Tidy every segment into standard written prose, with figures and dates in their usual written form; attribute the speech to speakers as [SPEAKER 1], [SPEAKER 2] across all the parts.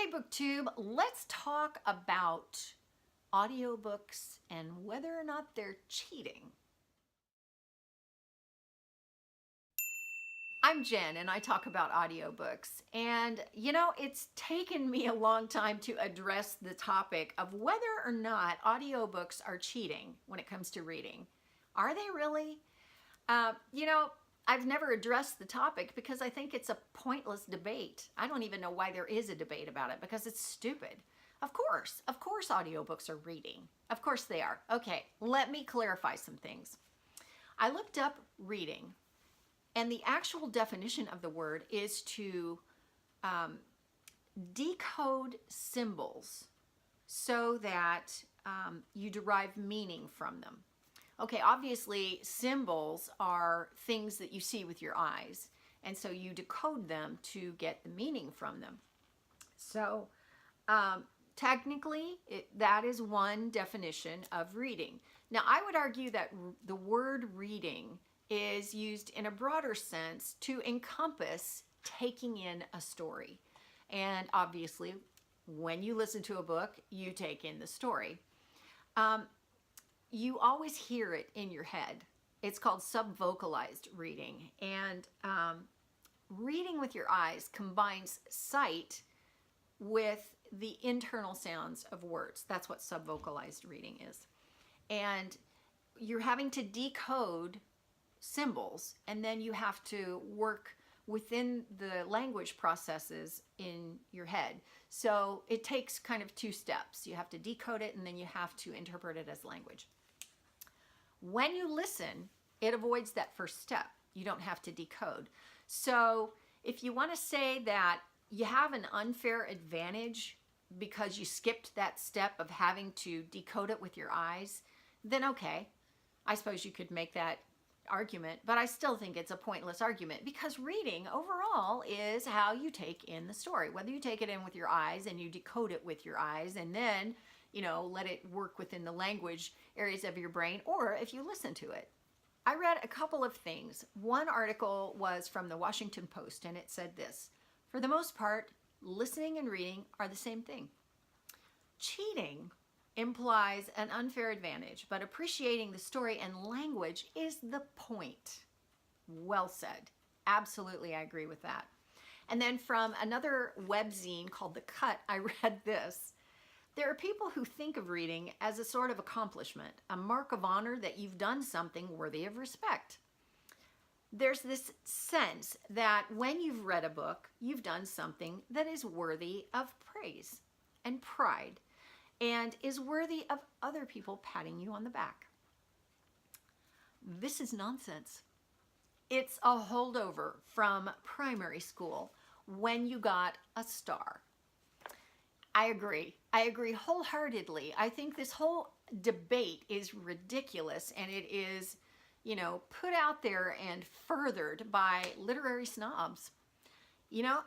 [SPEAKER 1] Hey BookTube, let's talk about audiobooks and whether or not they're cheating. I'm Jen and I talk about audiobooks, and it's taken me a long time to address the topic of whether or not audiobooks are cheating when it comes to reading. Are they really? I've never addressed the topic because I think it's a pointless debate. I don't even know why there is a debate about it because it's stupid. Of course audiobooks are reading. Of course they are. Okay, let me clarify some things. I looked up reading, and the actual definition of the word is to decode symbols so that you derive meaning from them. Okay, obviously symbols are things that you see with your eyes, and so you decode them to get the meaning from them. So technically, that is one definition of reading. Now, I would argue that the word reading is used in a broader sense to encompass taking in a story. And obviously, when you listen to a book, you take in the story. You always hear it in your head. It's called subvocalized reading. And reading with your eyes combines sight with the internal sounds of words. That's what subvocalized reading is. And you're having to decode symbols, and then you have to work within the language processes in your head. So it takes kind of two steps. You have to decode it, and then you have to interpret it as language. When you listen, it avoids that first step. You don't have to decode. So if you want to say that you have an unfair advantage because you skipped that step of having to decode it with your eyes, then okay, I suppose you could make that argument, but I still think it's a pointless argument because reading overall is how you take in the story. Whether you take it in with your eyes and you decode it with your eyes and then let it work within the language areas of your brain, or if you listen to it. I read a couple of things. One article was from the Washington Post, and it said this: for the most part, listening and reading are the same thing. Cheating implies an unfair advantage, but appreciating the story and language is the point. Well said. Absolutely, I agree with that. And then from another webzine called The Cut, I read this: there are people who think of reading as a sort of accomplishment, a mark of honor that you've done something worthy of respect. There's this sense that when you've read a book, you've done something that is worthy of praise and pride and is worthy of other people patting you on the back. This is nonsense. It's a holdover from primary school when you got a star. I agree wholeheartedly. I think this whole debate is ridiculous, and it is, put out there and furthered by literary snobs.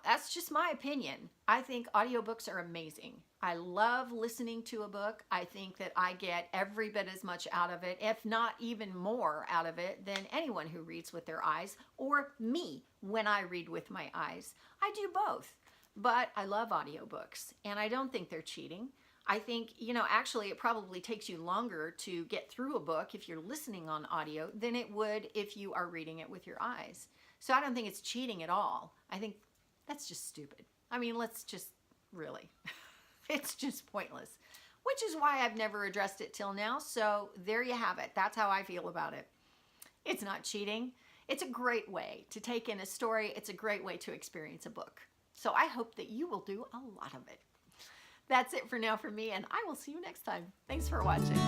[SPEAKER 1] That's just my opinion. I think audiobooks are amazing. I love listening to a book. I think that I get every bit as much out of it, if not even more out of it, than anyone who reads with their eyes, or me when I read with my eyes. I do both. But I love audiobooks, and I don't think they're cheating. I think, actually it probably takes you longer to get through a book if you're listening on audio than it would if you are reading it with your eyes. So I don't think it's cheating at all. I think that's just stupid. Let's just really, it's just pointless, which is why I've never addressed it till now. So there you have it. That's how I feel about it. It's not cheating. It's a great way to take in a story. It's a great way to experience a book. So I hope that you will do a lot of it. That's it for now for me, and I will see you next time. Thanks for watching.